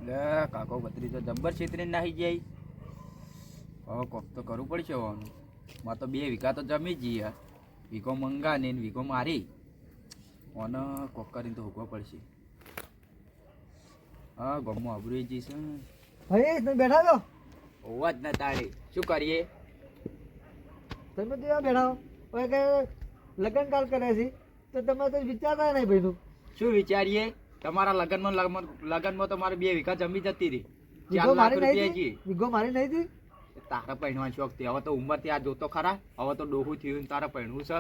લે કાકો બત્રી તો જબ્બર છેતરીને નાહી જાય. હવે કોક તો કરવું પડશે. હોવાનું માં તો 2 વીઘા તો જમી જઈએ. વીઘો મંગા ને વીઘો મારી અને કોક કરીને તો હોગવો પડશે. હા ગમો અબરું જઈશ. ભાઈ તમે બેઠા છો? હોવા જ ના તાળે શું કરીએ? તમે તો બેઠા હો હવે કે લગ્ન કાલ કરે છે તો તમે તો વિચારતા નહીં ભાઈનું. શું વિચારીએ? તમારા લગ્નમાં તો મારે 2 વીઘા જમી જતી રહી. 4 વીઘો લાખ મારી રૂપિયા નહીં જી. હતી? વીઘો મારી નહીં હતી? તારા પહેણવાનો શોખ થી હવે તો ઉંમર થી આ જોતો ખરા. હવે તો ડોહું થયું તારા પહેણવું છે.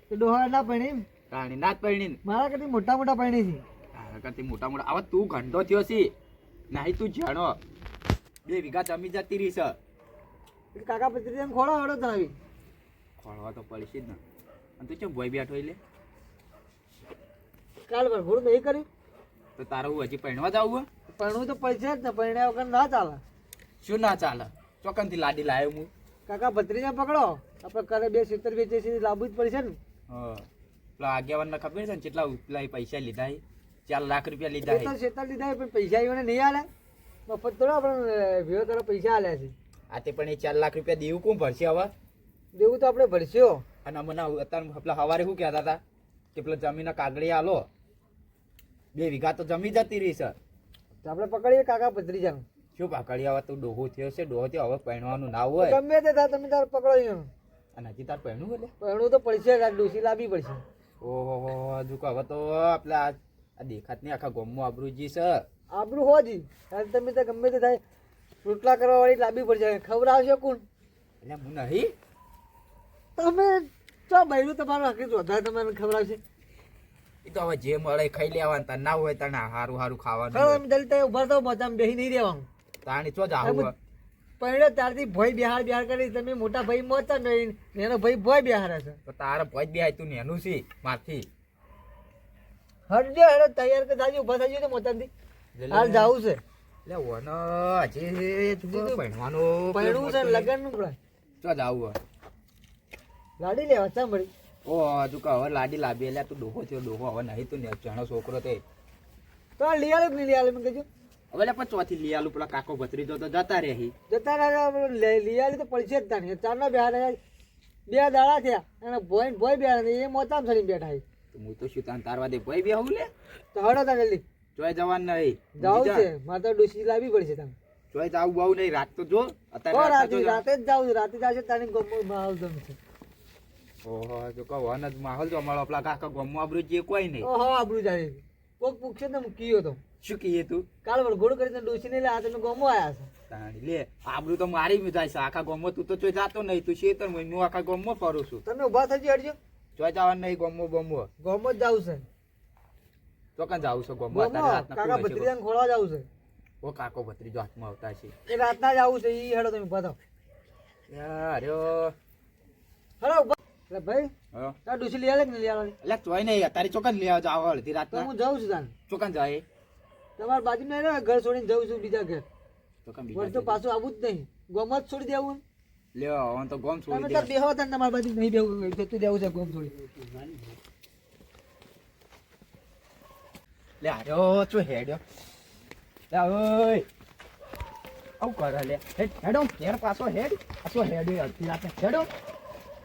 તો ડોહા ના પડી રાણી ના જ પહેણી. મારા કરતી મોટા મોટા પડી છે. તારા કરતી મોટા મોટા. હવે તું ઘંટો થયો છે નહીં તું જાણો. 2 વીઘા જમી જતી રહી છે. કાકા પત્રી ખોળો હડો તરાવી ખોળવા તો પડશે જ ને. અને તું ચમ ભોય બેઠો એટલે કાલ પર ઘોડું નહીં કર્યું તો તારું હજી પહેણવા જવું? પણ તો પૈસા જ ને પરણ્યા વગર ના ચાલે. શું ના ચાલે? ચોકનથી લાડી લાવ્યો હું. કાકા ભત્રીને પકડો આપણે કરે 2 70 વેચે છે લાવવું જ પડશે ને. હા પેલા આગેવાનને ખબર છે ને કેટલા પેલા પૈસા લીધા? 4 લાખ રૂપિયા લીધા. એ તો 70 લીધા પણ પૈસા એને નહીં આલે. મફત થોડા આપણે ભેગો તરફ પૈસા આલ્યા છે. આ તે પણ એ 4 લાખ રૂપિયા દેવું કોણ ભરશે હવે? દેવું તો આપણે ભરસ્યો. અને મને અત્યારે પેલા સવારે શું કહેતા હતા કે પેલા જમીનના કાગળી આલો. 2 વીઘા તો જમી જતી રહી છે. તો આપણે પકડીએ કાકા ભત્રીજાનું. શું પાકડી? હવે તું ડોહો થયો છે. ડોહો થયો હવે પહેણવાનું ના હોય. ગમે તે થાય તમે તાર પકડો એનું. અને હજી તાર પહેણવું એટલે પહેણવું તો પડશે જ. ડોસી લાવવી પડશે. ઓહો હજુ હવે તો પેલા આ દેખાત નહીં આખા ગામમાં આબરૂજી છે. આબરું હોજી તમે તો ગમે તે થાય રોટલા કરવા વાળી લાવવી પડશે. ખવડાવશે કોણ? એટલે હું નહીં. તમે ચો બૈરું તમારું હકીકત વધારે તમને ખવડાવશે. એ તો હવે જે મળે ખાઈ લેવાનું. તાર ના હોય તાર સારું સારું ખાવાનું ખરો હોય. તમે જલ્દી ઉભા થાવ મજામાં બેસી નહીં રહેવાનું. તાણી ચો જ આવું. પહેલો ત્યારથી ભોય બિહાર કરી તમે મોટા ભાઈ મોતા નહીં એનો ભાઈ ભોય બિહાર છે. તો તારે ભોજ બે તું નેનું છે મારથી. હટજો હેડો તૈયાર કરી દાજી ઉભા થઈ ગયો મોટાથી. હાલ જાવું છે. એટલે ઓનો હજી પહેણવાનું પહેણવું છે લગન નું પણ. ચો જ આવું. લાડી લેવા સાંભળી. ઓ હજુ કે હવે લાડી લાવી એટલે તું ડોહો થયો. ડોહો હવે નહીં તું ને જાણો છોકરો તે તો લઈ આલો કે નહીં લઈ આલો મને કહેજો. હવે લે પણ ચોથી લઈ આલું. પેલા કાકો ભત્રીજો તો જતા રહી. જતા રહ્યા લઈ આલી તો પડશે જ તાણી. 4 બિહાર 2 દાડા થયા અને ભોય બિહાર એ મોતામ ચડીને બેઠા છે. હું તો શું તાન તારવા દે ભાઈ બે હું લે. તો હડો તા જલ્દી ચોય જવાનું નહીં. જાવું છે. મારે તો ડોસી લાવવી પડશે તમે. ચોય જાવું બહુ નહીં. રાત તો જો અત્યારે રાતે જ જાવું. રાતે જશે તારી ગમો માહોલ જમશે. ઓહો જો કહો વન જ માહોલ જો મળો. પેલા કાકા ગમવા આબરૂ જે કોઈ નહીં. ઓહો આબરૂ જાય. કોક પૂછશે ને મૂકીયો તો શું કહીએ તું? કાલ વળગોળ કરીને ડોસી ને લે આ તમે ગમો આયા છે. તાણી લે આબરૂ તો મારી જાય છે આખા ગમો. તું તો ચોય જાતો નહીં. તું શેતર હું આખા ગમો ફરું છું. તમે ઉભા થજો હટજો. ચોય જવાનું નહીં. ગમો ગમો ગમો જ જાવું છે. ચોકન જાવું છે ગમો. ગમો કાકા ભત્રીજાને ખોળવા જાવું છે. ઓ કાકો ભત્રીજો હાથમાં આવતા છે. એ રાતના જાવું છે. ઈ હેડો તમે ઉભા થાવ. અરે હેડો ઉભા. એટલે ભાઈ હા આ ડોસી લઈ આલે કે નહીં લઈ આલે? એટલે ચોય નહીં. અત્યારે ચોકન લઈ આવજો. આવો અડધી તો રાતના હું જાઉં છું તાન. ચોકન જાય. તમારા બાજુમાં રહે ઘર છોડીને જાઉં છું બીજા ઘર. ચોકન વળી તો પાછું આવું જ નહીં. ગોમ જ છોડી દેવું. લ્યો હવે તો ગોમ તમે છોડી તો દે. બેહો તાન તમારા બાજુ નહીં બેહવું. જતું દેવું છે ગોમ છોડી. લે આર્યો ચો હેડ્યો. લે ઓય આવું કરે લે. હેડો ઘેર પાછો હેડ. પાછો હેડ્યો અડધી રાતે. હેડો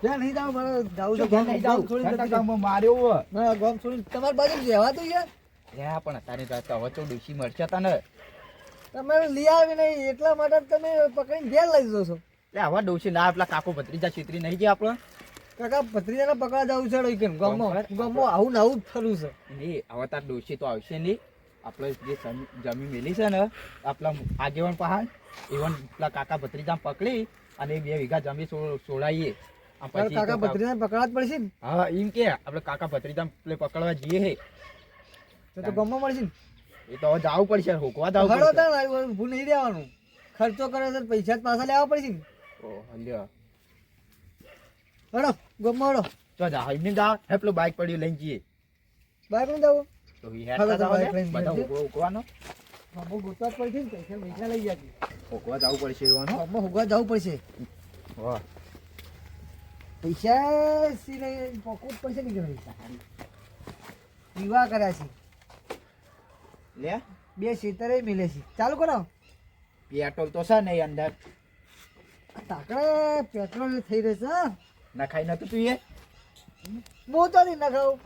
ત્યાં નહીં જાવ મારે જાવું છે. ઘેર નહીં જાવ. ઘેરના ગામમાં માર્યો હો. ના ગોમ છોડીને તમારી બાજુ રહેવા તો યાર. લે પણ તારી જાત હવે તો ડૂસી મળશે તને. તમે લઈ આવી નહીં એટલા માટે તમે પકડીને ઘેર લઈ જશો. લે હવે ડૂસી ના પેલા કાકો ભત્રીજા છેતરી નહીં ગયા આપણે. કાકા ભત્રીજાને પકડા જવું છે રોઈકન ગમો આવું ને આવું જ ફરવું છે. નહીં હવે તાર ડૂસી તો આવશે નહીં. આપણે જે જમીન મેલી છે ને આપણા આગેવાન પહાડ ઇવન પેલા કાકા ભત્રીજા પકડી અને 2 વીઘા જમીન છોડાઈએ. કાકા ભત્રીજાને પકડા જ પડશે ને. હા એમ કે આપણે કાકા ભત્રીજા પેલે પકડવા જઈએ હે તો ગમો મળશે ને. એ તો હવે જવું પડશે. હોકવા જવું હળો પડશે. તાણ ઊભું નહીં રહેવાનું. ખર્ચો કરે તો પૈસા જ પાછા લેવા પડશે ને. ઓહ લ્યો હળો ગમો હળો. તો જા એમને જા. હે પેલું બાઇક પડ્યું લઈને જઈએ. બાઈક નહીં જવું. તો ઈ હેડતા જાવ બાઈક ને. લઈને બધા જઈએ. હોકવાનો ગમો ગોતવા જ પડશે ને. પૈસા લઈ જાય. હોકવા જવું પડશે એવાનો. ગમો હોગવા જવું પડશે. વાહ પૈસા સી નહીં પોકવું જ પડશે ને કે પૈસા વિવાહ કર્યા છે. લે બે શેતરે મિલે છે ચાલુ કરો પેટ્રોલ તો છે નહીં અંદર તાકડે પેટ્રોલ થઈ રહેશે હા? નખાઈ નતું તું એ હું તો નહીં નખાવું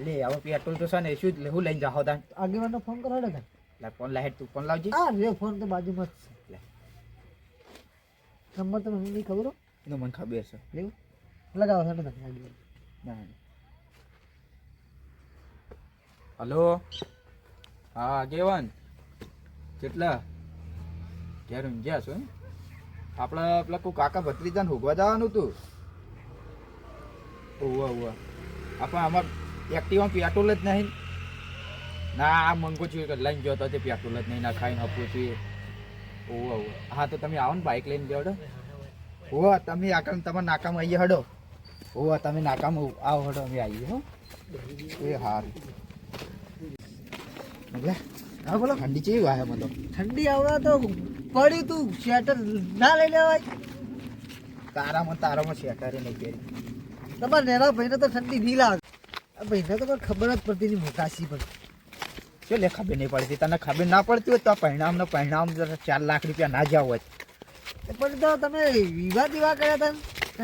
લે હવે પેટ્રોલ તો છે ને શું હું લઈને જાઓ તાન આગેવાનનો ફોન કરો ને લે ફોન લાહેડ તું ફોન લાવજી હા રે ફોન તો બાજુમાં જ લે છે નંબર તો મને નહીં ખબર હો. એનો મને ખબર છે લેવું લગાવો હેડો તમે આગેવાન. ના હલો હા આગેવાન કેટલા ક્યારે ઊંઘ્યા છો એમ? આપણે પેલા કોઈ કાકા ભત્રીજાને હોગવા જવાનું હતું ઓવા ઓવા આપણે આમાં એક્ટિવામાં પેટ્રોલ જ નહીં ના આ મંગો છું કે લઈને ગયો તો તે પેટ્રોલ જ નહીં ના ખાઈને આપવું જોઈએ ઓવા ઓવા હા તો તમે આવો ને બાઇક લઈને જાઓ હડો ઓવા તમે આગળ તમારા નાકામાં આવીએ હડો ઓવા તમે નાકામાં આવો હડો અમે આવીએ હો એ હારું એટલે હા બોલો ઠંડી કેવી વાહે મને તો ઠંડી આવવા તો પડ્યું તું સ્વેટર ના લઈ લેવાય તારામાં શેકારે નહીં પહેરી તમારા નેના ભાઈને તો ઠંડી નહીં લાગે આ ભાઈને તો પણ ખબર જ પડતી નહીં મોટાસી પણ શું લે ખબર નહીં પડતી તને ખબર ના પડતી હોય તો પરિણામ 4 લાખ રૂપિયા ના જાવ હોય પણ તો તમે વિવાહ કર્યા હતા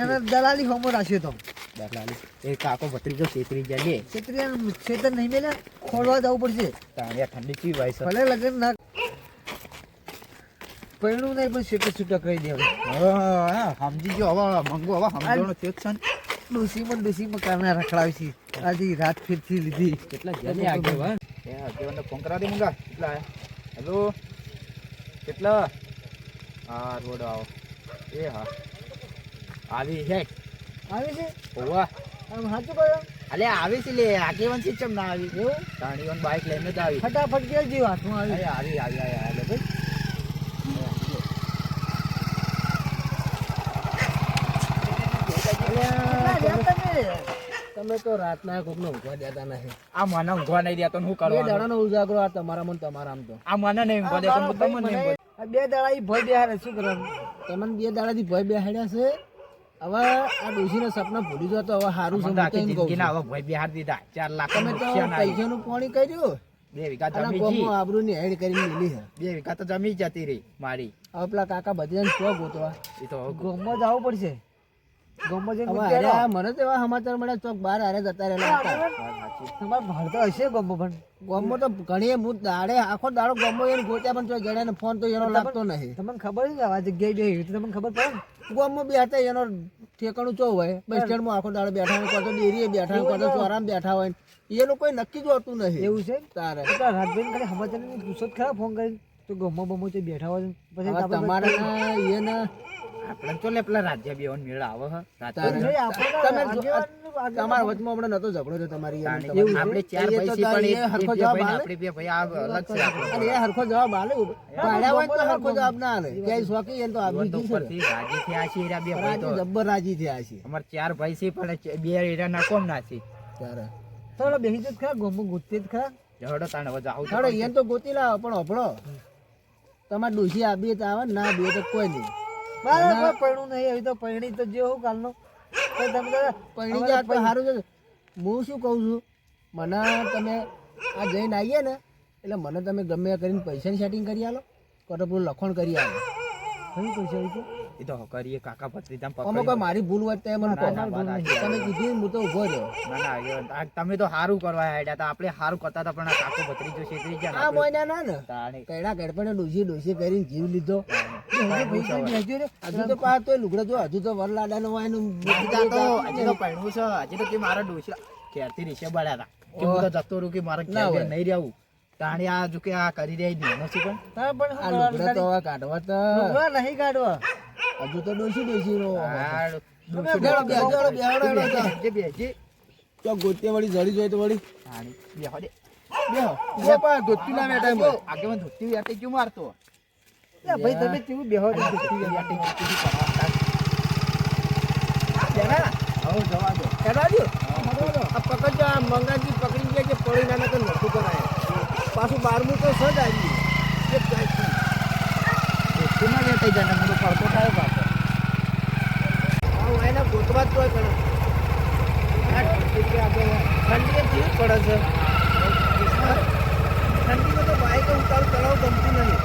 એને દલાલી હોમો રાખ્યો તો દલાલી એ કાકો ભત્રીજો છેતરી જાય લે ખેતર નહીં મેલે ખોલવા જવું પડશે તાણિયા ઠંડી કેવી વાય છે ભલે લગન ના પૈણું નહીં પણ છૂટા કરી દે હવે હા સમજી ગયો હવે મંગો હવે સમજવાનો છે જ છે ને ડુસીમાં કારણે રખડાવી છે આજે રાત ફેરથી લીધી કેટલા જલ્દી આગેવાન એ આગેવાનને ફોન કરા દે મંગા કેટલા હેલો કેટલા હા રોડ આવો એ હા આવી હેટ આવી છે ઓવા આમ સાચું કહ્યું અલે આવી છે લે આગેવાન સિસ્ટમ ના આવી એવું તાણીઓન બાઇક લઈને જ આવી ફટાફટ ગેલ જીવ હાથમાં આવી આવી ભાઈ તમે તો રાતના કોકનો ઊંઘવા દેતા નહીં આ મને ઊંઘવા નહીં દેતો ને શું બે કરવાનું દાડાનો ઉજાગરો આ તમારા મન તમારા આમ તો આ મને નહીં ઊંઘવા દેતો ને તમને નહીં ઊંઘવા આ બે દાડા ઈ ભય બેહાડે શું કરવાનું તમને બે દાડાથી ભય બેહાડ્યા છે હવે આ ડોશીના સપના ભૂલી જાવ તો હવે સારું છે દેતો. હું તો આખી એમ કહું જિંદગીના છું. હવે ભાઈ બિહાર દીધા 4 લાખ તમે તો પૈસાનું પાણી કર્યું 2 વીઘા અને જમી કોમો જી આબરૂની હેડ કરીને લીધી છે 2 વીઘા તો જમી જતી રહી મારી હવે પેલા કાકા બધાને શો ગોતવા એ તો ગોમમાં જવું પડશે ગોમમાં જઈને હવે પૂછ્યા, અરે મને તો એવા સમાચાર મળ્યા ચોક બહાર હારે જતા રહેલા હતા સાચી. તમારે ભણતો હશે ગોમમાં પણ ગોમમાં તો ઘણી હું દાડે આખો દાડો ગોમમાં એને ગોત્યા પણ ચોક ગેડા ફોન તો એનો લાગતો નહીં તમને ખબર છે કે આ જગ્યાએ બે એવી તમને ખબર પડે ને ગોમમાં બે હતા એનો ઠેકાણું ચો હોય બસ સ્ટેન્ડમાં આખો દાડો બેઠા હોય કોતો ડેરીએ બેઠા હોય કોતો ચોરામાં બેઠા હોય એ લોકો નક્કી જ હોતું નહીં એવું છે તારે રાતભાઈ ખાલી સમાચાર પૂછો જ ખરા ફોન કરી તો ગમો બમો તે બેઠા હોય પછી તમારે એને આપણે તો લે પેલા રાજ્ય બેવન મેળ આવે હ તમારા વચમાં હમણાં નતો ઝઘડો થયો તમારી આપણે 4 પૈસી પણ એક હરખો બે જવાબ ભાઈ આલે આપણે બે ભાઈ આ અલગ છે આપણે અને એ હરખો જવાબ આલે પાડ્યા હોય તો હરખો જવાબ ના આલે ક્યાંય શોખી એને તો આપી તો દીધી છે ઉપરથી રાજી થયા છે એરા બે ભાઈ રાજી તો જબ્બર રાજી થયા છે અમાર 4 ભાઈ છે પણ બે એરા ના કોમ ના છે ત્યારે થોડો બેસી જ ખરા ગોમો ગોતી જ ખરા જડો તાણ હવે જાવ થોડો એને તો ગોતી લાવો પણ અભળો તમારે ડોસી આપીએ તો આવે ના બે તો કોઈ નહીં મારે કોઈ પૈણું નહીં હવે તો પૈણી તો જે હું કાલનો તો તમે તો પૈણી જાય તો સારું છે હું શું કહું છું મને તમે આ જઈને આવીએ ને એટલે મને તમે ગમે એ કરીને પૈસાની સેટિંગ કરી આલો તો પેલું લખણ કરી આલો કયું પૈસા વિશે એ તો કરીએ કાકા ભત્રીજામ આમાં પકડી કોઈ મારી ભૂલ હોય તો એ મને કહો. ના, વાત સાચી. તમે કીધું હું તો ઉભો રહ્યો ના ના આ તમે તો સારું કરવા હેડ્યા હતા આપણે સારું કરતા હતા પણ આ કાકો ભત્રીજો છેતરી ગયા ને આ આપણે મોયના ના ને તાણે કૈડા ગડપણે ડોસી કરીને જીવ લીધો તાણે. હજુ તો પાછો તોય લુગડો જો હજુ તો વરલાડાનો હોય એનું હજી તો પહેણું છે હજી તો કે મારા ડોશી ક્યારથી રીસે બળ્યા હતા કે હું તો જતો રહું કે મારે ના હોય. ઘેર નહીં રહેવું તાણે આ જો કે આ કરી રહી દે નથી પણ આ લુગડા તો હવે કાઢવા તો નહીં કાઢવા હજુ તો ડોસી નો આ બેહો, ડોશી બેહો, બેસી તો ગોતે વળી જડી જોઈએ તો વળી તાણે બેહો દે બેહો બે પા ધોતી ના બેઠા એમ. આગેવાન ધોતી વાટે ક્યું મારતો લે ભાઈ તમે કેવું બેહો તો ધોતી વાટે વાટે. જુતી કરવા જરા, આવો જવા દો જરા દ્યો. આ પકડજો આ મંગાજી પકડી ગયા કે પડી ના તો નતું કરાય પાછું 12મું તો સજ આવી એક જાતનું. કેમાં વેટાઈ જાય મને પડતો થાય બાપો આવું એના ગોતવા જ તોય કરે આ ઠંડી કે આગળ ઠંડી કેવી પડે છે ઠંડીમાં તો બાઇક બાઈક ઉતારું ચલાવવું ગમતું નહીં.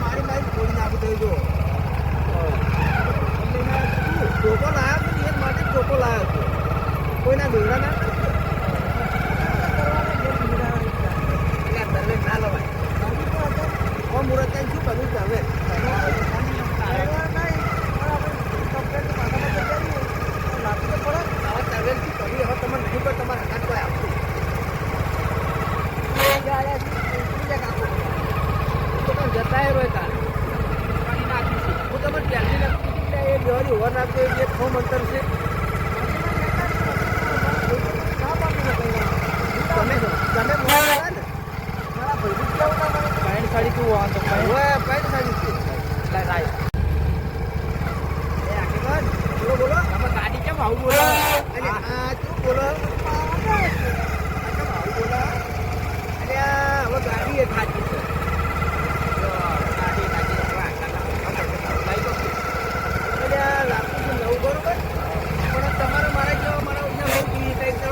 મારી બાઈક ફોડી નાખી દઈ જો ચોકો લાવ્યો હતો ને એ માટે ચોકો લાવ્યો હતો. કોઈના દોરા ના ના લવાય. મુરત શું કરવું છે હવે? જતા રોય હું તમને પહેલી નથી એ જવારી ઓવર નાખતો જે ફોર્મ અંતર છે તમે ને પેન્ટ સાડી તું વાંધો પેન્ટ સાડી બોલો બોલો તમે ગાડી કેમ આવું બોલો? અને આ તું બોલો આવું બોલો. અને હવે ગાડી એ ખાતી છે.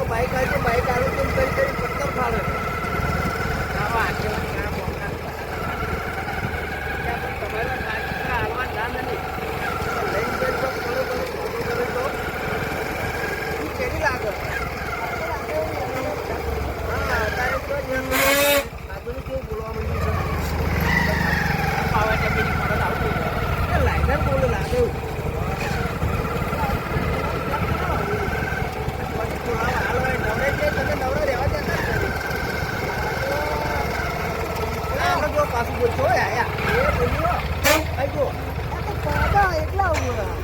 બાઈક આવે છે બાઈક આવે તો કરી કરી પથ્થર ફાડે તમારા ના નથી કેવી લાગે? હા અત્યારે તો આગળ કેવું બોલવા માંડ્યું છે લાઈનર બોલે લાગે એવું. પાછું બોલશો આયા એ બોલ્યો આઈ જો પાડા એટલા ઉરા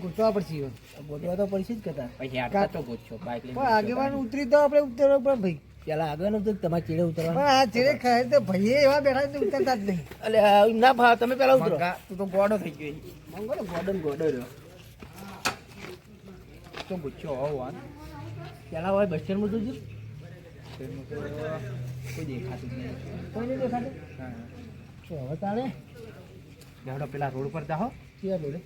ગોતવા પડશે. ગોતવા તો પડશે જ કહેતા તો ગોતશો બાઈક લઈને આગેવાન ઉતરી તો આપણે ઉતરવા પણ ભાઈ પેલા આગળ તો તમારે ચેડે ઉતરવા આ ચેડે ખાય તો ભાઈ એવા બેઠા તો ઉતરતા જ નહીં. એટલે ના ભાવ તમે પેલા ઉતરો તું તો ગોડો થઈ ગયો મંગો ને ગોડો રહ્યો તો ગુચ્છો હોવા પેલા હોય બસ સ્ટેન્ડમાં જોજો કોઈ દેખાતું નહીં. કોઈ નહીં દેખાતું? હા હવે તાણે બેડો પેલા રોડ પર જાઓ ક્યાં રોડે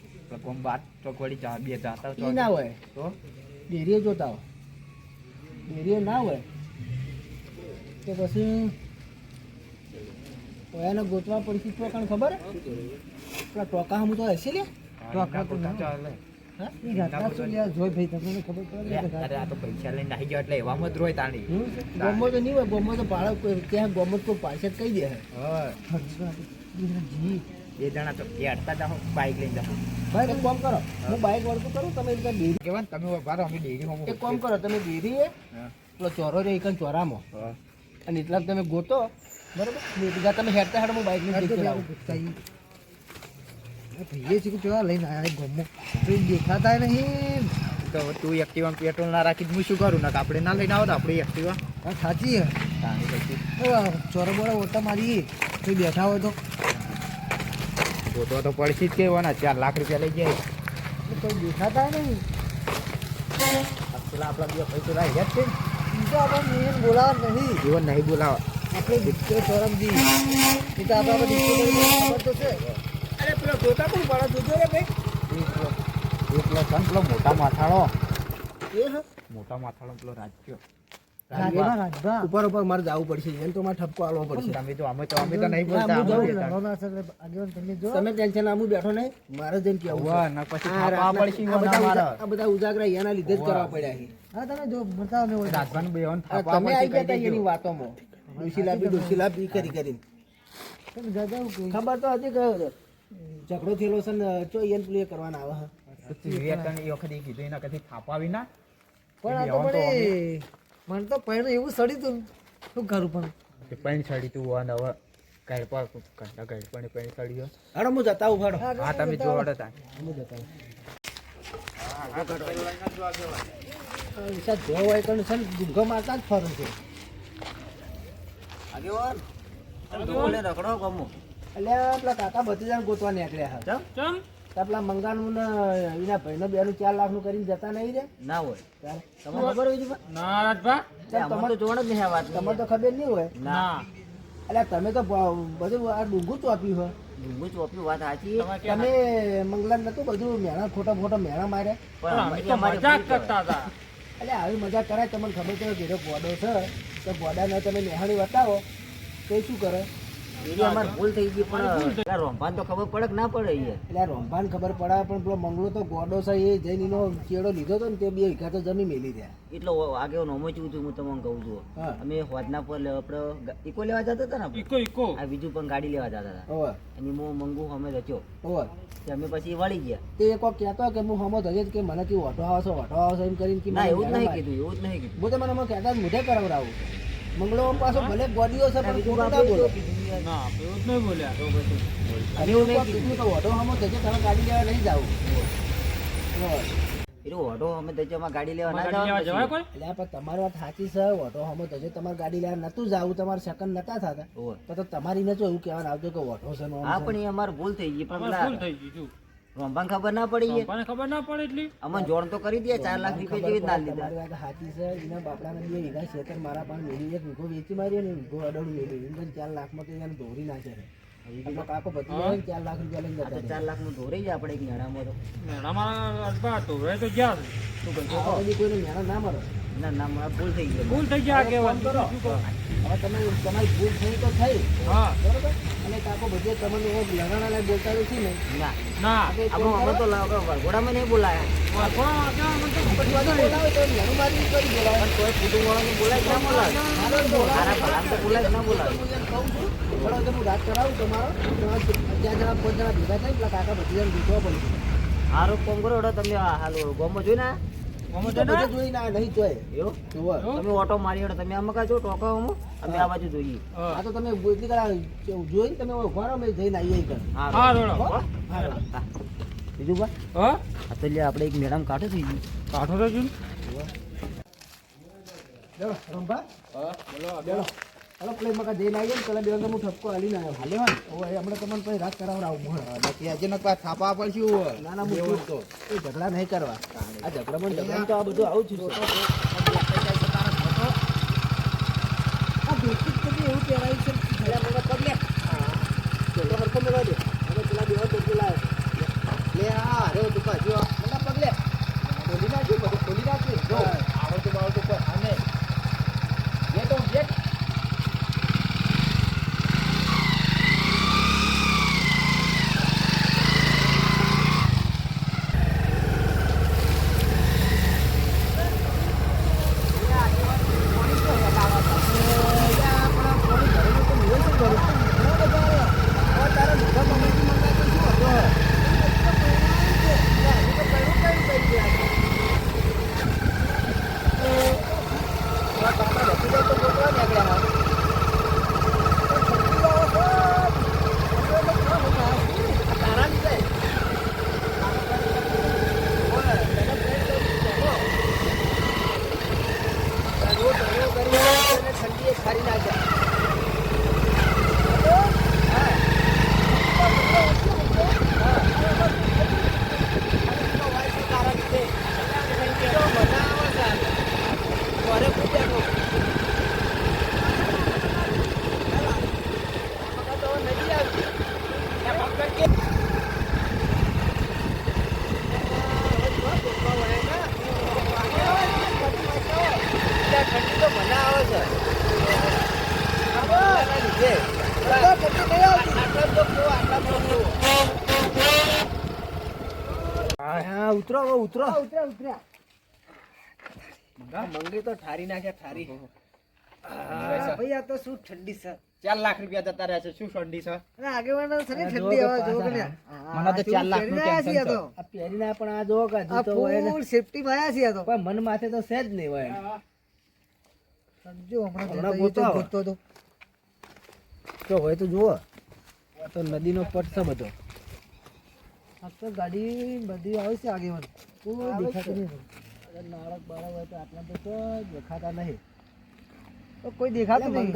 કોમ બાર ચોકવાડી ચા બે જાતા ના હોય તો ડેરીએ જોતા હોય. ડેરીએ ના હોય તો પછી એને ગોતવા પડશે તો કાણ ખબર પેલા ટોકા હમ તો હશે લે ટોકા તો ચાલે હા ઈ ગાતા તો યાર જોઈ ભાઈ તમને ખબર પડે અરે આ તો પૈસા લઈને આવી ગયો એટલે એવામાં જ રોય તાણી ગોમો તો નહીં હોય ગોમો તો ભાડા ત્યાં ગોમો તો પાછળ કહી દે હા જી બે જણા તો એ અડતા જાઓ બાઈક લઈને જાઓ. ભાઈ એક કામ કરો હું બાઈક વળતું કરું તમે એક ડેરી કહેવાય તમે બારો અમે ડેરી એક કામ કરો તમે ડેરી પેલો ચોરો રે એક ચોરામાં અને એટલા તમે ગોતો બરોબર બીજા તમે હેડતા હેડ હું બાઈક લઈને ભાઈએ છે કે જોવા લઈને આવ્યા ગમો તો દેખાતા નહીં તો તું એક્ટિવા પેટ્રોલ ના રાખી હું શું કરું ના આપણે ના લઈને આવો તો આપણે એક્ટિવા હા સાચી ચોરો બોરા ઓટા મારી તો બેઠા હોય તો ગોતવા તો પડશે જ કેવાના 4 લાખ રૂપિયા લઈ જાય કોઈ દેખાતા નહીં. પેલા આપણા બે પૈસો રહી ગયા છે બીજો આપણે નિયમ બોલાવા નહીં જીવન નહીં બોલાવા આપણે દીકરો ચોરમજી એ તો આપણે ખબર તો છે. અરે પેલો જોતા પણ બड़ा જોજો રે ભાઈ પેલો મોટા માથાળો એ મોટા માથાળો પેલો રાજ્યો ઉપર ઉપર મારે જવું પડશે એમ તો મારે ઠપકો આલવો પડશે. તમે તો અમે તો નહીં બોલતા તમે ટેન્શન આમ બેઠો નહીં મારે જઈને કેવું આ બધા ઉજાગરા એના લીધે જ કરવા પડ્યા છે. હા તમે જો બતાવો તમે આવી ગયા એની વાતોમાં ડોશીલા બી કરી કરીને ખબર તો હતી કયો ઝઘડો થયેલો છે ને ચો એને પ્લે કરવાના આવે એ વખત કીધું એના કદી થાપાવી ના પણ મને તો પહેલું એવું સડી તું શું કરું પણ પેન્ટ સડી તું અને હવે ગાઈડ પર કંટા ગાઈડ પર પેણી કાઢ્યો હાડો હું જતા આવું હાડો હા તમે જોડો તા હું જતા આવું વિશાલ જો હોય તો છે ને ગુંગો મારતા જ ફરું છું આગેવાન બોલે રખડો ગમો અલ્યા પેલા કાકા ભત્રીજાને ગોતવા નીકળ્યા હા ચમ તો પેલા મંગાનું ને એના ભાઈનો બેનું 4 લાખનું કરીને જતા નહીં રે ના હોય ત્યારે તમને ખબર હોય છે ના રાજભા તમારે તો જોણ જ નહીં આ વાત તમને તો ખબર નહીં હોય ના અલ્યા તમે તો બધું આ ડુંગું ચોપ્યું હોય ડુંગુ ચોપ્યું વાત સાચી તમે મંગલાન નતું બધું મેણા ખોટા મેણા માર્યા પણ મજાક કરતા હતા એટલે આવી મજા કરાય તમને ખબર છે ઘેરો ગોડો છે તો ગોડાને તમે મેહાણી બતાવો તો એ શું કરે એની અમાર ભૂલ થઈ ગઈ પણ રોંભાન તો ખબર પડે કે ના પડે યાર એટલે આ રોંભાન ખબર પડે પણ પેલો મંગલો તો ગોડો છે એ જઈને એનો ચેડો લીધો હતો ને તે 2 વીઘા તો જમી મેલી રહ્યા એટલો આગળ નોમો ચૂ છું હું તમને કહું છું હા. અમે હોદના પર આપણે ઈકો લેવા જતા હતા ને આપણે? ઈકો આ બીજું પણ ગાડી લેવા જતા હતા હોવે અને હું મંગુ અમે રચ્યો હોવે તે અમે પછી વળી ગયા તે એક વાર કહેતો કે હું હમો થશે કે મને કે ઓટો આવશો એમ કરીને કે ના મને એવું જ નહીં મેણા કીધું એવું જ નહીં કીધું હું તો મને કહેતા મોઢે કરાવડાવું મંગલો પાછો ભલે ગોડીઓ છે પણ બીજું ખોટું બાપ ના બોલો એવું કીધું યાર. ના એવું જ નહીં બોલ્યા તો પછી અને એવું કોઈ કીધું કે ઓટો હમો થશે તમે ગાડી લેવા નહીં જાવ એવું ઓટો અમે તો અમે ગાડી લેવા ના જવાય જવાનું કોઈ એટલે પણ તમારી વાત સાચી છે ઓટો હમો થશે તમારે ગાડી લેવા નતું જાવું તમારે સેકન્ડ નતા થતા હોવે. તો તમારી ને જો એવું કહેવાનું આવતું કે ઓટો છે ને ઓમ હા છે. પણ એ અમારે ભૂલ થઈ ગઈ પણ ભૂલ પેલા થઈ ગઈ શું રોંભાને ખબર ના પડી યાર. પપ્પાને ખબર ના પડે એટલી અમને જોણ તો કરી દે 4 લાખ રૂપિયા જેવી જ ના લીધા તમારી વાત સાચી છે એના બાપડાને 2 વીઘા ખેતર મારા પાસે મેળવી 1 વીઘો વેચી માર્યો ને 1 વીઘો અડોડ મેળવી એમ કરીને 4 લાખમાં તો એને દોરી નાખે છે આપણો કાકો બધી 4 લાખ રૂપિયા લઈને આ તો જતા 4 લાખ નું ધોરી જ આપણે એક મેળામાં તો મેણા મારા રાજભા તો રહે તો ગયા શું કહ્યું રહ્યા. આ બધી કોઈને મેળા ના મળે ના ના મારા ભૂલ થઈ ગઈ ભૂલ થઈ ગયા કેવા ફોન કરો. હવે તમે તમારી ભૂલ થઈ તો થઈ હા બરોબર અને કાકો બધે તમને લગાણા બોલતા તો છે ને ના ના આપણો અમે તો વરઘોડામાં નહીં બોલાયા પછી વાતો બોલાવે તો મેણું મારી કરી બોલાવે પણ તોય કુટુંબ વાળાને બોલાય કે ના બોલાય મારો જ બોલાવે. મારા ભલાને તો બોલાય કે ના બોલાય હું એમ કહું છું, થોડો તો હું રાત કરાવું તમારો 11 જણા 5 જણા ભેગા થાય પેલા કાકા બધી જણ દીધો પડે હારો કોમ કરો એટલે તમે હાલ ગોમો જોઈ ને બધે જોઈને આ નહીં જોય એવું જોવો. તમે ઓટો મારી એટલે તમે આમાં કાજો ટોકા હું અમે આ બાજુ જોઈએ આ તો તમે એટલી કરા જોઈને તમે ઉભા રહો મેં જઈને આવીએ કર હા રોડો બીજું બા હા આ તો લે આપણે એક મેડમ કાઢો થઈ ગયું કાઠો તો છું ચલો રંભા હા બોલો ચલો ચાલો પ્લે મકા જઈને આવીએ ને પેલા બેન હું ઠપકો હાલીને આવ્યો હાલે હોય હમણાં તમને પછી રાત કરાવડાવું મોહન આજે નકા થાપા પડશું ના ના હું તો એ ઝઘડા નહીં કરવા આ ઝઘડામાં ને ઝઘડામાં તો આ બધું આવું જ છે આ દોસ્તી કદી એવું કહેવાય છે ભલા મને પગલે તો હરખો મેળવા દે હવે પેલા દેવા તો પેલા લે આ રે તું પાછો મને પગલે ખોલી નાખ્યું બધું ખોલી નાખ્યું જો આવડતું બાવડતું કોઈ આને જે તો જે ઠંડી ખારી ના જાય ઠંડી તો મને આવે છે હા ઉતરો હવે ઉતરો મંગી તો ઠારી નાખ્યા ઠારી ભાઈ આ તો શું ઠંડી છે 4 લાખ રૂપિયા જતા રહ્યા છે શું ઠંડી છે આગેવાનો છે ને ઠંડી હવે જો કે મને તો 4 લાખ નું ટેન્શન છે આ પહેરીના પણ આ જો કે તો હોય ને સેફટી માં આયા છે આ તો પણ મન માથે તો સહેજ નહીં હોય જો હમણાં ગોતો તો હોય તો જુઓ આ તો નદીનો પટ છે બધો. આ તો ગાડી બધી આવે છે આગેવાન. કોઈ દેખાતું નહીં. અરે નાળક બાળક હોય તો આટલા તો કોઈ દેખાતા નહીં. તો કોઈ દેખાતું નહીં.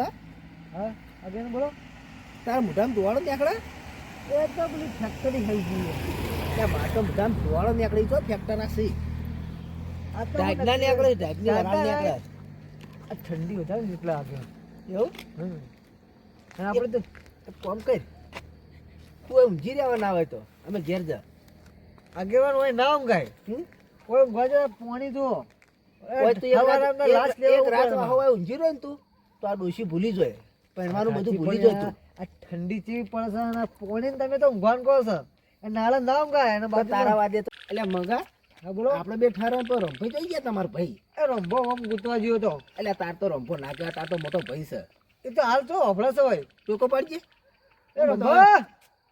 હા આગેવાન બોલો. તારા મોઢામાં ધોવાળો નીકળે? એ તો પેલી ફેક્ટરી થઈ ગઈ. એટલે મારે તો મોઢામાં ધોવાળો નીકળી તો ફેક્ટર હશે. આ તો ઢાકના નીકળે, ઢાકની વરાળ નીકળે. આ ઠંડી વધારે ને એટલે આગળ એવું. અને આપણે તો કોમ કર, તું ઊંઘી રહેવા ના હોય તો અમે ઘેર જા. આગેવાન હોય ના ઊંઘાય. કોઈ ઊંઘવા જાય પાણી જો એક રાત હોય ઊંઘી રહ્યો ને તું તો આ ડોશી ભૂલી જાય, પહેરવાનું બધું ભૂલી જાય તું. આ ઠંડી ચીવી પડે છે અને પાણી તમે તો ઊંઘવાનું કહો છો. નાળે ના ઊંઘાય અને તારા વાદે તો એટલે મંગા. હા બોલો. આપણે બે ઠારો તો રંભો જઈ ગયા તમારો ભાઈ. એ રંભો આમ ગુતવા ગયો તો. એટલે તાર તો રંભો ના કહેવાય, તાર તો મોટો ભાઈ છે. એ તો હાલ તો હફળે છે ભાઈ. ટોકો પડજે. એ રંભો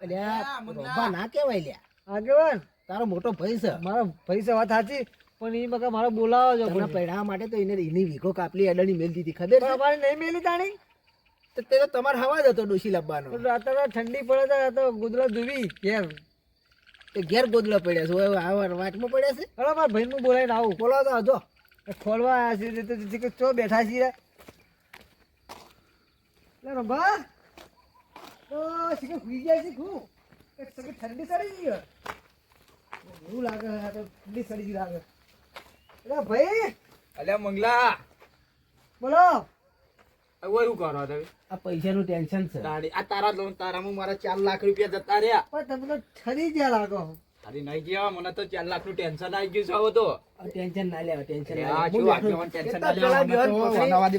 એટલે રંભા ના કહેવાય લ્યા. આગેવાન તારો મોટો ભાઈ છે. મારો ભાઈ છે વાત સાચી, પણ એ મકા મારો બોલાવો છો. પહેરાવા માટે તો એને એની વીઘો કાપલી અડણી મેલ દીધી ખબર છે. અમારે નહીં મેલી તાણી તો તે તો તમારે હવા જ હતો ડોશી લાવવાનો. અત્યારે ઠંડી પડે છે તો ગોદડા ધોવી ઘેર. તે ઘેર ગોદડા પડ્યા છે વાટમાં પડ્યા છે. અરે મારા ભાઈ હું બોલાવીને આવું. બોલાવો તો હજો ખોલવા આવ્યા છે ચો બેઠા છીએ. રંભા તો શીખે સુઈ જાય છે. ઠંડી સડી ગઈ એવું લાગે. ઠંડી સડી ગઈ લાગે. એટલે ભાઈ અલ્યા મંગલા બોલો. હવે શું કરો તમે? આ પૈસાનું ટેન્શન છે. આ તારા લોન તારામાં મારા 4 લાખ રૂપિયા જતા રહ્યા. પણ તમે તો ઠરી ગયા લાગો. અરે નહીં ગયા, મને તો 4 લાખ નું ટેન્શન આવી ગયું છે હવે તો. ટેન્શન ના લેવા, ટેન્શન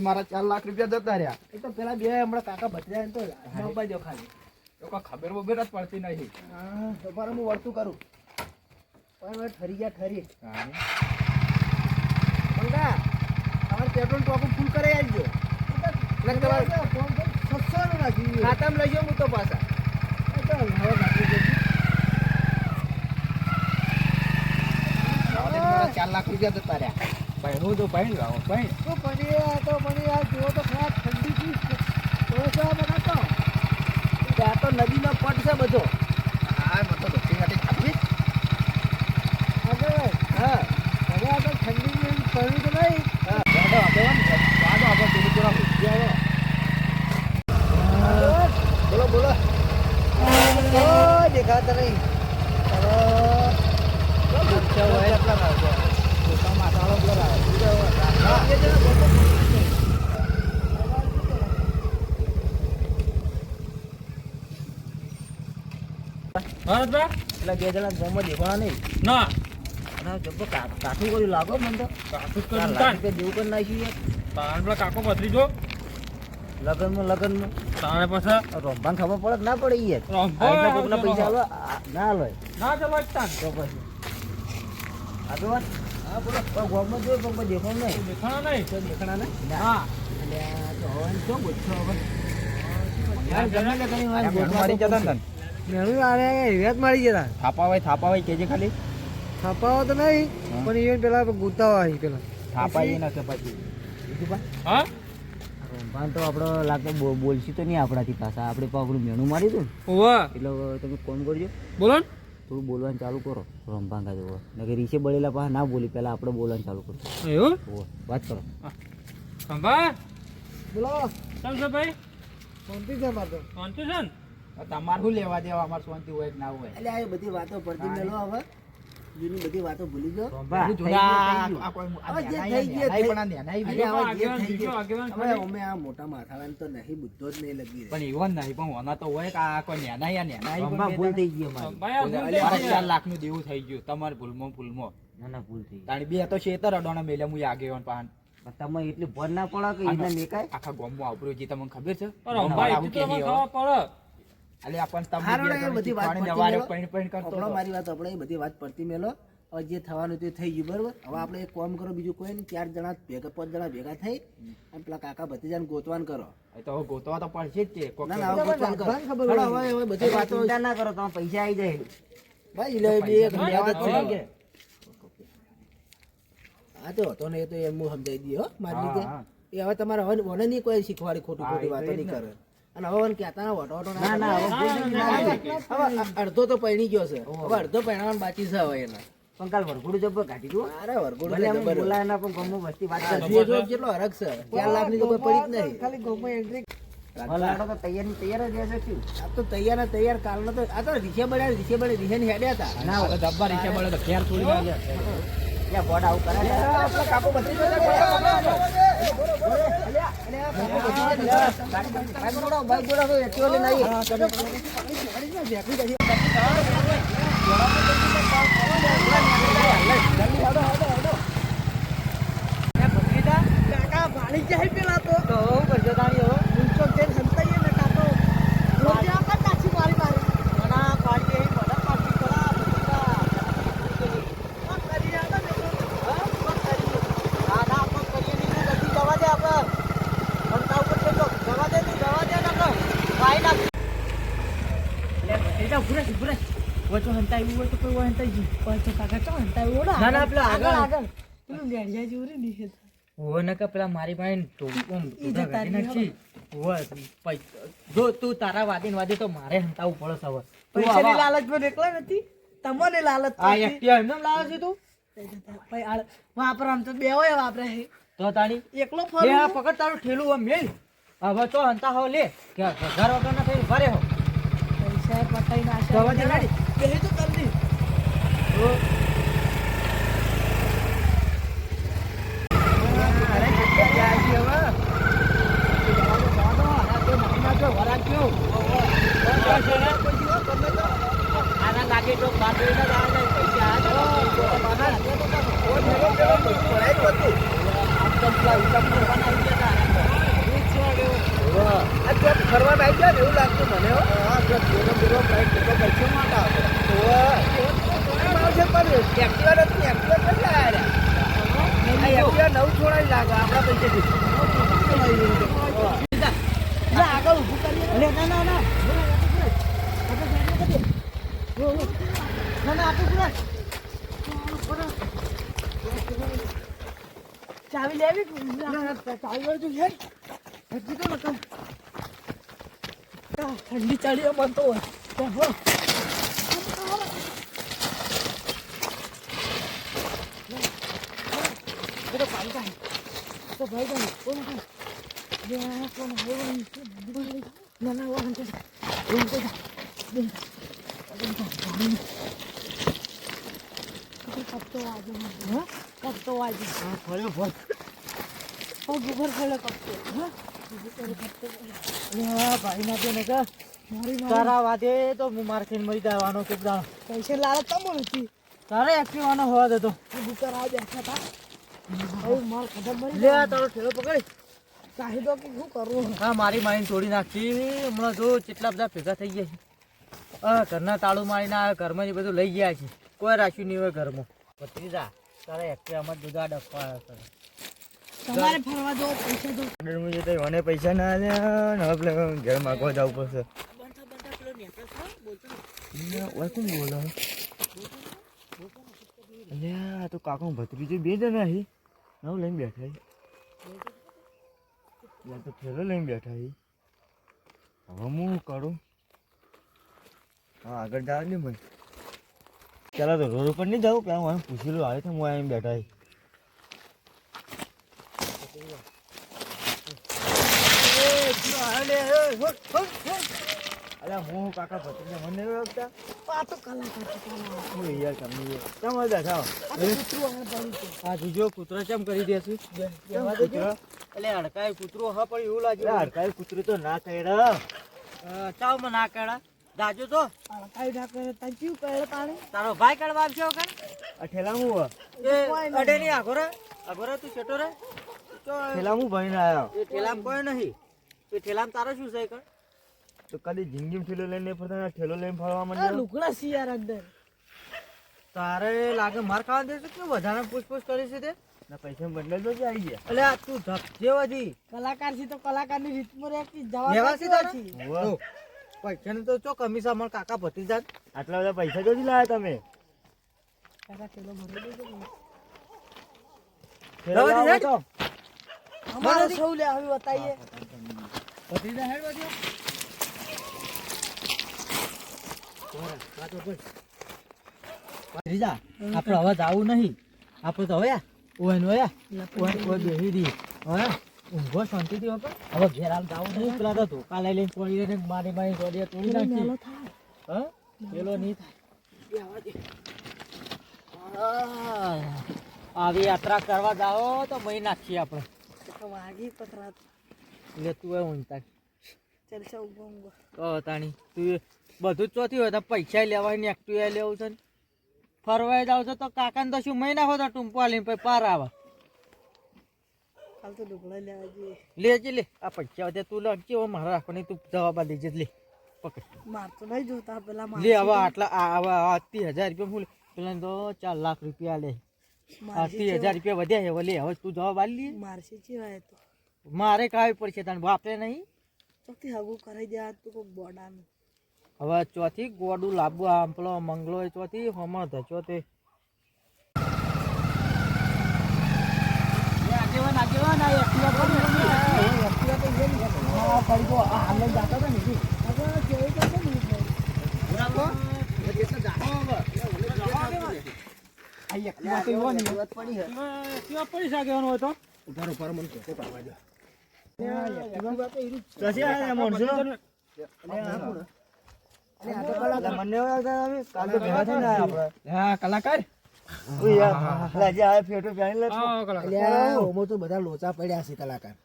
મારા 4 લાખ રૂપિયા જતા રહ્યા. એ તો પેલા બે હમણાં કાકા ભત્રીજા તો જો ખાલી ખબર વગર જ પડતી નહીં. તમારે હું વળતું કરું પણ ઠરી ગયા ઠરી. મંગા તમારે પેટ્રોલ ટોપું ફૂલ કરી આવજો. ખાતામાં લઈ જાઉં હું તો પાછા. 4 લાખ રૂપિયા જતા રહ્યા. ભાઈ હું તો ભાઈ લાવો ભાઈ તો પણ આ જુઓ તો ખરા ઠંડી આ તો નદીનો પટ છે બધો. હા મને તો ધોતી માટે ખાધી. હા હવે આ તો ઠંડી પડ્યું તો નહીં. બોલો બોલો. દેખાતા નહીં. એટલે બે જણા ગામમાં દેખાણા નહીં. ના જબ્બો કાઠું કર્યું લાગો મને તો. કાકુ જ 4 કર્યું લાખ તાન. રૂપિયા જેવું કરી નાખ્યું યાર. તાણ પેલા કાકો ભત્રીજો લગનમાં તાણે પછી રંભાને ખબર પડે કે ના પડે યાર. રંભો આ એટલા કોકના પૈસા આલો ના લો ના ચલો તાન તો પછી આગળ હા બોલો. ગામમાં જોયું પણ કોઈ દેખાણ નહીં. દેખાણા નહીં કોઈ દેખાણા નહીં. હા એટલે આ તો હવે શું પૂછશો હવે? યાર, ગમે તે કરીને મારે મેણું મારી જતા ને તને. મેળું આને હિરાત મારી ગયા. થાપા હોય કેજે ખાલી. છાપાઓ તો નહીં પણ એ પેલા ગુતા હોય પેલા થાપા એ નથી પછી બીજું પણ હા રંભાન તો આપણો લાગતો બોલશી તો નહીં આપણાથી પાછા. આપણે આપણું મેણું મારી દઉં ઓવા એટલે તમે કોમ કરજો, બોલો ને થોડું બોલવાનું ચાલુ કરો. રંભાન કાઢો નકે રીસે બળેલા પાછા ના બોલી, પહેલાં આપણે બોલવાનું ચાલુ કરો. એવું વાત કરો. ખંભા બોલો. ચાલ છે ભાઈ શાંતિ છે મારે તો. શાંતિ છે ને? તમારે શું લેવા દેવા? અમારે શાંતિ હોય કે ના હોય? એટલે આ બધી વાતો પડતી મેલો હવે જૂની બધી વાતો ભૂલી ગયો. રંભા, બધું જૂના આ કોઈ આ હવે જે નેનાઈ થઈ ગયું નેનાઈ પણ આ નેનાઈ અરે બી. હવે જે આગેવાન થઈ બીજો ગયું. આગેવાન હવે ખરી. અમે આ મોટા માથાવાળાને તો નહીં બુદ્ધો જ નહીં લગી રહે. પણ એવો નહીં, પણ હોના તો હોય કે આ કોઈ નેનાઈ આ નેનાઈ રંભા પણ ભૂલ બે થઈ ગઈ અમારી. ભાઈ આ ભૂલ થઈ મારે ગઈ. 4 લાખ નું દેવું થઈ ગયું તમારે ભૂલમાં. ના ના ભૂલ થઈ ગઈ. તાણી બે તો શેતર અડોણા મેલે હું આગેવાન પાન પણ તમે એટલી ભર ના પડે કે એને મેકાય. આખા ગામમાં આવરું જે તમને ખબર છે? પણ રંભા આવું એટલું તો કેવી મને ખબર પડે. અલે આપણને તમે હારો બે એ જણ બધી વાત શીખવાડીને પડતી વારે મેલો. પૈણ કરતો આપણો હતો. મારી વાત આપણે એ બધી વાત પડતી મેલો. હવે જે થવાનું તે થઈ ગયું બરોબર. હવે આપણે એક કામ કરો, બીજું કોઈ નહીં, 4 જણા ભેગા 5 જણા ભેગા થઈ અને પેલા કાકા ભત્રીજાને ગોતવાન કરો. એ તો હવે ગોતવા તો પડશે જ તે કોક ના ના હવે ગોતવાન કરો. ખબર હાલો, હવે બધી તમે વાતો ચિંતા ના કરો, તમે પૈસા આવી જાય. ભાઈ લે બે એક હા, લેવા તો હા. નહીં કે. હા તો હતો ને એ તો એમ હું સમજાઈ દઈએ હો મારી રીતે. હા. એ હવે તમારે હવે મને નહીં કોઈ શીખવાડી ખોટી હા, ખોટી એ તો વાતો એ જ નહીં ને. કરે. અને હવે મને કહેતા ના વટો વટો ના, ના, હવે ભૂલ થઈ ગઈ. હવે અડધો તો પૈણી ગયો છે હવે અડધો પૈણાવાનું બાકી છે હવે એના પણ કાલ વરઘોડું જબ્બર કાઢી દઉં. અરે વરઘોડું ભલે છે અમે જબર. બોલાય ના પણ ગામમાં વસ્તી વાત કરે. હજી એટલો કેટલો હરખ છે 4 લાખની તો કોઈ પડી જ નહીં ખાલી ભલાડો તો તૈયાર ની તૈયાર જ રહેશે શું? આ તો તૈયાર ને તૈયાર કાલનો તો આ તો રીસે બળે રીસે ની હેડ્યા હતા ના હોય. ડબ્બા રીક્ષા મળે તો ઘેર છોડી નાખે. ત્યાં ગોડા આવું કરે છે. આપણે કાપો બધી કાકા ભાળી જાય પેલા તો હું કરજો તાણી હવે? ઊંચો જઈને સંતાઈએ ને કાકો રોટી આપા કાચી મારી મારી મના પાડી એ બધા પાડી કરા બધા. કોણ કરી આવા ને હા, કોણ કરીએ? ના, ના, કોણ કરીએ નહીં. જલ્દી જવા દે આપણે. ઘંટા ઉપર છે તો જવા દે તું, જવા દે ને આપણે. વાઈ નાખ. વચો હંતાઈ હોય તો કોઈ હોય હંતાઈ જી વચો કાકા ચો હંતાઈ ઓડો ના, ના, પેલા આગળ. પેલું લેડિયા જેવું રે ની ઓ ને કે પેલા મારી પાસે ઈ જે તારી જો તું તારા વાદે ને વાદે તો મારે હંતાવું પડે છે હવે. તું પૈસાની આવા- લાલચ પણ એકલા નથી તમને લાલચ આ નથી. એક્ટિવા એમને લાવે છે તું? ભાઈ આળ વાપર આમ તો બે હોય વાપરે હે તો તાણી એકલો લે આ ફરું પકડ તારું ઠેલું આમ મેલ. હવે તો હંતા હો લે કે ઘર વગર ના થઈ ભરે હો. પૈસા પટાઈ નાખે જવા દે ગાડી. બેહી તો કરી આના લાગે તો બાર જોઈને જ આવે છે. પૈસા ફરવા આવી જાય ને એવું લાગતું મને હો. આગળ ઊભું કરીએ ના ના ના ચાવી લેવી ચાવી જો હેડ હજી તો નકમ ઠંડી ચાલી મન તો હો તો ભાઈ જાય કોણ ના ના વાંધો કપતો વાજે હા ફર્યો ફર. પગ ઉપર ફેલો કપતો ભાઈ ના ને કે મારી તારા વાદે તો હું માર ખાઈને મરી જવાનો છે દાડો. પૈસા લાલચ તમ નથી તારે એક્ટિવાનો હોવા દેતો. બુકર આ બેઠા હતા હવે માર ખબર મળી લે આ તારો ઠેલો પકડી. ચાહી દો કે શું કરવું હા મારી માઈને તોડી નાખી. હમણાં જો કેટલા બધા ભેગા થઈ ગયા છે. ઘરના તાળું મારીને આ ઘરમાં જે બધું લઈ ગયા છે. કોઈ રાખ્યું નહીં હોય ઘરમાં. ભત્રીજા તારે એક્ટિવામાં જ બધા ડફવા કરે. તમારે ફરવા દો પૈસા દો મને પૈસા ના આલ્યા ને હવે ઘર માંગવા જવું પડશે. કોણ બોલો? અલ્યા તો કાકો ભત્રીજો બે જણા છે. નવ લઈને બેઠા છે. તો થેલો લઈને બેઠા છે. હવે હું કરું. હા આગળ જાવ ને ભાઈ. ચાલો તો રોડ ઉપર નહીં જાઉં પેલા હું પૂછી લો આવે તો હું અહીં બેઠા છે. અલ્યા હું કાકા ભત્રીજા મને નહીં ઓળખતા. આ તો કલાકાર છે કલાકાર. હું યાર તમને કેમ બેઠા હો? કૂતરું આ પડ્યું છે આ જોજો કૂતરો કેમ કરી દેશું? એટલે હડકાય કૂતરો હા પણ એવું લાગે હડકાય કૂતરો તો ના કહેડા. ચાવ માં ના કહેડા જાજો તો કાઈ નાખે તાર ક્યું કરે પાણી તારો ભાઈ કડવા આવશે કે આ ઠેલા હું એ અડે ની આગોરે તું છેટો રે ઠેલા હું ભણીને આવ્યો. એ ઠેલામાં કોઈ નહીં. એ ઠેલામાં તારો શું છે કર? તો કદી જિંદગીમાં ઠેલો લઈને નહીં ફરતા ઠેલો લઈને ફરવા આ માંડ્યો. લુકડા સી યાર અંદર તારે લાગે માર ખાવા દેશે કે વધારે પૂછપૂછ કરી છે તે ના પૈસા બદલે તો આવી ગયા. એટલે આ તું જેવાથી કલાકાર છે તો કલાકારની રીતમાં રે કે વ્યવસ્થિત જવાબ હતી. પૈસા તો ચો કમીસા માર કાકા ભત્રીજા આટલા બધા પૈસા જોઈ લાયા તમે. કાકા ચલો ભરી દેજો રવા દે. અમારો સૌ લે હવે બતાઈએ ભત્રીજા હેડ વાજો. રીજા આપણે હવે જાવું નહીં. આપણે તો હવે ઓય બેહી દી. હવે ઊંઘો શાંતિથી હવે ઘેર હાલ જાવું નહીં. પેલા તો ધોકા લઈ લઈને પડી રહીને મારી મારી ગોળીએ તોડી નાખી. હા પેલો નહીં થાય. આવી યાત્રા કરવા જાઓ તો મહી નાખીએ આપણે. એટલે તું એ ઊંઘતા તો તાણી તું બધું જ ચોથી હોય તો પૈસા લેવાય ને એક્ટિવા લેવું છે ને ફરવાય જાવ છો તો કાકાને તો શું મહી નાખો તો ટૂંપો લઈને પછી પાર આવે. લેજે લે આ પૈસા વધે તું લખજે હવે મારા રાખો નહીં તું જવાબ આ લેજે લે પકડ. લે હવે આટલા હવે 80,000 રૂપિયા હું પેલા તો 4 લાખ રૂપિયા લે. 80,000 રૂપિયા વધ્યા હવે લે હવે તું જવાબ આલી લે. મારે કાવી પડશે તને બાપે નહીં. હવે ચોથી ગોડું લાવવું આમ પેલો મંગલો ચોથી હમણ ધચો તે પડી શકે હતો. કલાકાર બધા લોચા પડ્યા છે કલાકાર.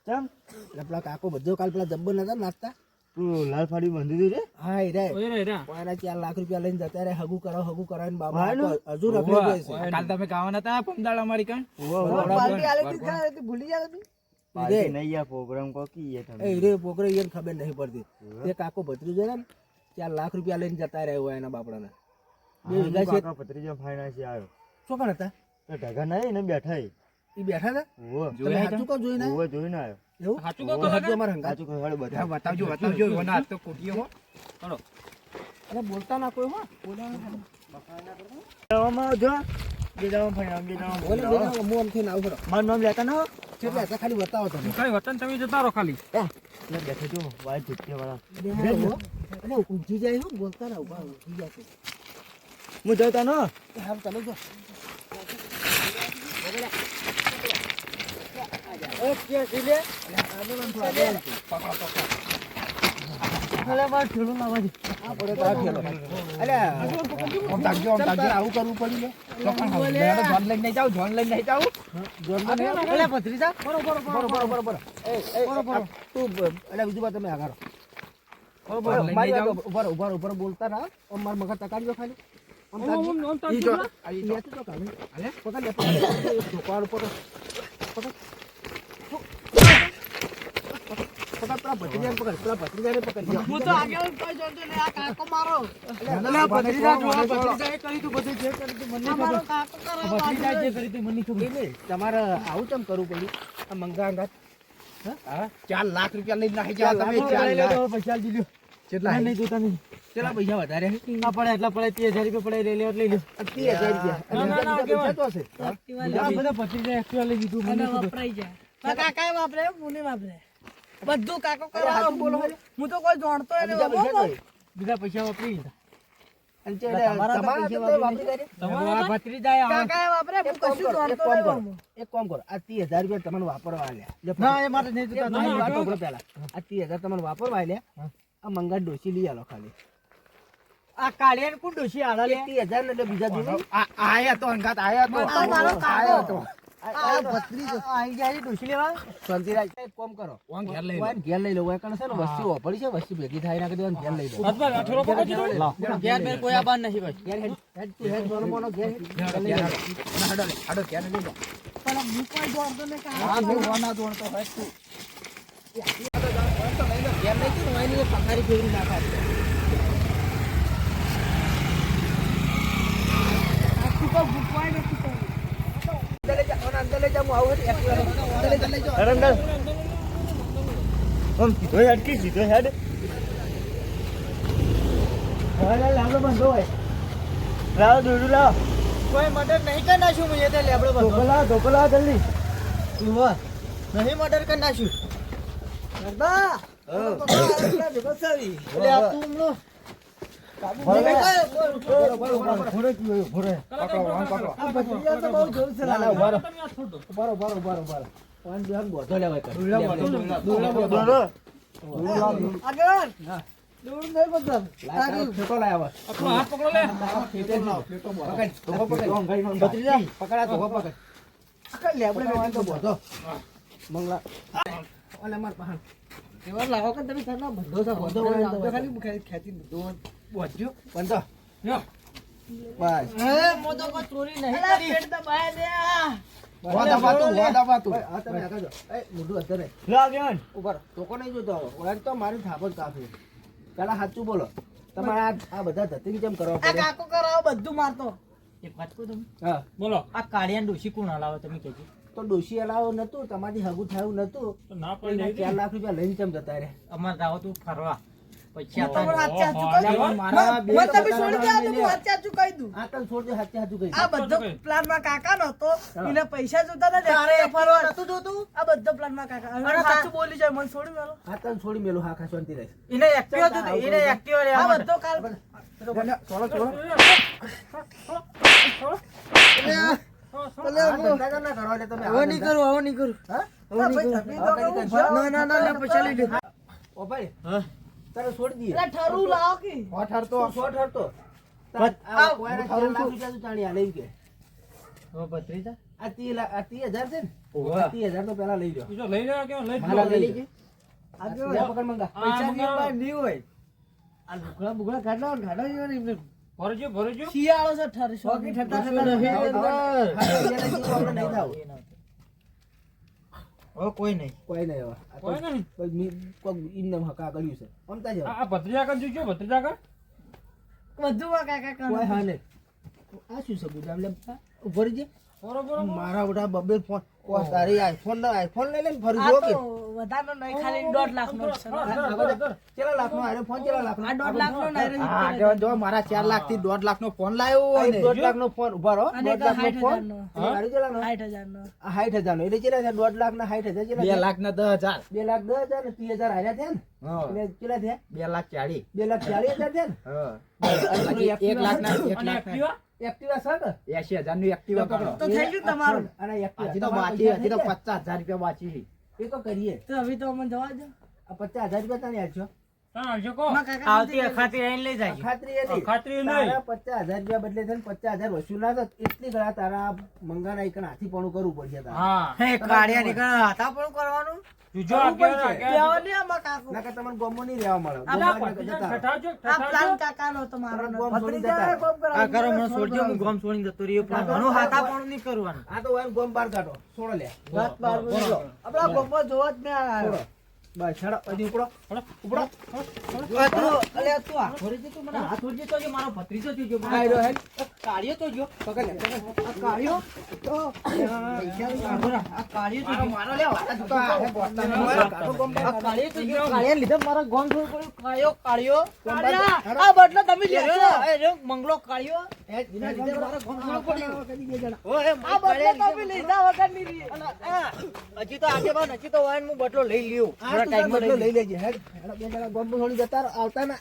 પેલા કાકો બધો કાલ પેલા જબ્બર નતા નાચતા લાલ ફાડી બાંધી દીધી. હા રે 4 લાખ રૂપિયા લઈને જતા રે હગુ કરાવીને બાબા હજુ રખડી ગયો છે. કાલ તમે ગાવાના હતા પમદાળ અમારી કાન ભૂલી જાય પ્રોગ્રામ ખબર નહીં પડતી. તે કાકો ભત્રીજો ને 4 લાખ રૂપિયા લઈને જતા રહ્યા એના બાપડાના 2 વીઘા છે. ભત્રીજો ફાઈનાન્સ આવ્યો શું કણ હતા ઢગા નહીં ને બેઠા ઈ બેઠા હતા. સાચું કહો જોઈને આવ્યો એવું સાચું કહો અમારે સાચું કહો બધા બતાવજો ઓના હાથ તો કોટીઓ હો. ચલો અરે બોલતા ના કોઈ હો મારું નામ લેતા ના એટલે ખાલી બતાવો તમે કઈ વતન તમે જતા રહો ખાલી. બેઠે જો વાય ચૂટકે વાળા ઊંઘી જાય હો બોલતા ના ઉભા ઊંઘી જાય. હું જતા નો હાલ તમે જો આવું કરવું પડ્યું લઈને જાવ જોન લઈને નહીં જાવ ભત્રીજા બરોબર બીજું વાત તમે આગારો ઉપર બોલતા ના મારા મગજ તકાડજો ખાલી તમારે આવું ચમ કરવું પડ્યું આ મંગા અંગાત 4 લાખ રૂપિયા લઈને નાખી જાવ તમે. પૈસા દીધો કેટલા નહીં જોતા નહીં. કેટલા પૈસા વધારે પડે એટલા પડે 30,000 રૂપિયા પડે લઈ લે એટલે લઈ લો 30,000 બધું કાકો કરાવો બોલો હું તો કોઈ જાણતો બીજા પૈસા વાપરી લીધા. એક કામ કરો આ 30,000 રૂપિયા તમને વાપરવા આલ્યા. પેલા આ 30,000 તમને વાપરવા આલ્યા. આ મંગા ડોસી લઈ આલો ખાલી. આ કાળિયા કોણ ડોસી આલા 30,000 એટલે બીજા જોડે આયા તો અંગાત આયા તો શાંતિરાજ એક કામ કરો ઘેર લઈ લો વસ્તી ઓપડી છે વસ્તી ભેગી થાય ના ઘેર લઈ લો ઘેર મેં કોઈ આબાન નથી બસ ઘેર પથારી ફેરવી નાખા કોઈ મર્ડર નહીં કરી નાખ્યું મેં એટલે લેબડો ધોકલા જલ્દી નહીં મર્ડર કરી નાખ્યું આ ભત્રીજા તો બહુ જોર છે લાગે. તમે આ છોડ દો. પાન બેન બોધો લેવાય કર. આગળ દોડ નહીં બદલ. ફેટો લાવ્યા આપણો હાથ પકડો લે. ભત્રીજા પકડા તો પકડ આકલ લે આપણે વાન તો બોધો. મંગલા ઓલે માર પાહન. એવા લાવો કે તમે તને બંધો છે બોધો ખાલી મુખાઈ ખેતી દો બોધ્યો બંધો. યો. બસ. મો તો કોઈ ચોરી નહીં કરી પેટ દબાય દે આ તમે આગળ જાઓ. એ મોઢું અત્યારે લાવ બેન ઉપર ટોકો નહીં જોતો હવે. ઓલા તો મારી થાપ જ કાપી. પેલા સાચું બોલો. તમારે આ બધા ધતિંગ કેમ કરવા આ પડે? કાકો કરાવો બધું મારતો એક વાત કહું તમે હા બોલો. આ કાળિયાન ડોશી કોણ હલાવે તમે કહેજો તો ડોશી અલાવો નતું, તમારી હગું થયું નતું. તો ના તો એના પડી 4 લાખ રૂપિયા લઈને કેમ જતા રે? અમાર જાવ તું ફરવા પૈસા ઓહો, મારા બે મને તમે ટકા છોડી દે, આ તો હું હાચું કહી દઉં. આ તને છોડ દે, હાચું કહી દે. આ બધો પ્લાનમાં કાકા નતો એને પૈસા જોતા હતા તારે ફરવા નતું જોતું આ બધો પ્લાનમાં કાકા અને સાચું બોલી જાય મને છોડી મેલો આ તને છોડી મેલું, હા ખા શાંતિ રહે. એને એક્ટિવ હતું એને એક્ટિવ રે આ બધો કાલ છોડો છોડો. આ ધંધા કેમ ના કરો? એટલે તમે આવા ધંધા- હવે નહીં કરું હા? હવે નહીં કરું ના ના ના પૈસા લઈ લે ઓ ભાઈ હા તારે છોડી દઈએ. એટલે ઠરું લાવો કે સો ઠરતો. બસ, આ કોઈને 4 લાખ રૂપિયા તું ચાણી આલે એમ કે. હવે ભત્રીજા આ 30,000 છે ને? ઓહો. આ 30,000 તો પેલા લઈ લો. બીજો લઈ લે કે લઈ મારા લો. લઈ લેજે. લે પકડ મંગા. પૈસા મંગાવો. ની નહીં હોય આ લુગડા બુગડા કાઢલા જેવા ને એમને ભરજો ભરજો. શિયાળો છે ઠરી શોકી ઠટ્ટા ઠટ્ટા આપણે નહીં દાવ. હવે કોઈ નહીં કોઈ નહીં હવે. આ કોઈ નહીં. કોઈ ઇન્નમ હકા કર્યું છે. અમતા જ હવે. આ ભત્રીજા કર જોજો ભત્રીજા કર. બધું કાકા કોઈ હા નહીં. આ શું છે બુડા? એટલે ઉભો રહેજે. બરોબર. મારા બધા બબ્બે ફોન તારી આઈફોન લઈ લે ને ફરી જો કે વધારનો નહીં ખાલી 1.5 લાખ નો છે કેટલા લાખનો આરે ફોન કેટલા લાખનો? આ 1.5 લાખ નો નહીં હા જો જો મારા 4 લાખ થી 1.5 લાખ નો ફોન લાવ્યો હોય ને 1.5 લાખ નો ફોન ઉભા રહો. અને 1.5 લાખ નો ફોન 60,000 નો. ગાડી ચલાવવાનો 60,000 નો આ 60,000 નો એટલે કેટલા થયા? 1.5 લાખ ના 60,000 કેટલા? 2 લાખ ના 10,000. 2 લાખ 10,000 ને 30,000 આયા થયા ને? એટલે કેટલા થયા? 2,40,000 થયા ને? 1 લાખ ના અને એક્ટિવા? એક્ટિવા છે કે 80,000 નું એક્ટિવા પકડો. તો થઈ ગયું તમારું. અને એક્ટિવા હજી તો 50,000 રૂપિયા બાકી છે. એ તો કરીએ. તો હવે તો અમને જવા દો આ 50,000 રૂપિયા તને આલશો? તાણ આવજો કો. આવતી અખાતી આઈને લઈ જાય ખાતરી એની. ખાતરી નહીં. તારા 50,000 રૂપિયા બદલે થઈને 50,000 વસૂલ ના થાય. એટલી ઘણા તારા મંગાના એક હાથી પણ કરવું પડશે તારે. હા. હે કાળિયા નીકળ હાથા પણ કરવાનું જોજો આ કેવા કે ને આમાં કાકો નકર તમને ગોમો નહીં રહેવા મળે. આ ગોમમાં ભત્રીજા જતા રહો. ઠઠાવજો આ પ્લાન ઠઠાવજો. કાકાનો તો મારો તારા નથી. ગોમ છોડી ભત્રીજા જતા. ગોમ કરાવી. આ કરો મને છોડજો હું ગોમ છોડીને જતો રહ્યો પ્લાન ઘણો હાથા પણ નહીં કરવાનું આ તો હોય ગોમ બહાર કાઢો. છોડો લે. વાત બાર બોલો આપડા ગોમમાં જોવા જ મેં આવ્યો બસ છાડો. હજી ઉપડો. ઉપડો. અલે તું આ છોડી તું મને હાથ છોડજે તો જે મારો ભત્રીજો જોજો આ રહ્યો હેડ. કાળિયો તો જો પકડ લે. પકડ. આ કાળિયો તો આ કાળિયો તો મારો લે. વાળા તો આ હે બોલતા નહીં. કાઢો ગોમ બહાર. આ કાળિયો તો જો કાળિયા લીધે મારા ગોમ છોડ પડ્યો કાળિયો આ બદલો તમે લેજો એ જો મંગલો કાળિયો હેડ. એના લીધે મારા ગોમ છોડો પડ્યો. કદી બે જણા. ઓય આ બદલો તમે લીધા વગર ની હજી તો આગેવાન હજી તો વાન હું બદલો લઈ લ્યો આ તું તાર બદલો લઈ લેજે. હેડ. હેડો બે જણા ગોમ છોડી જતા રહો. આવતા ના.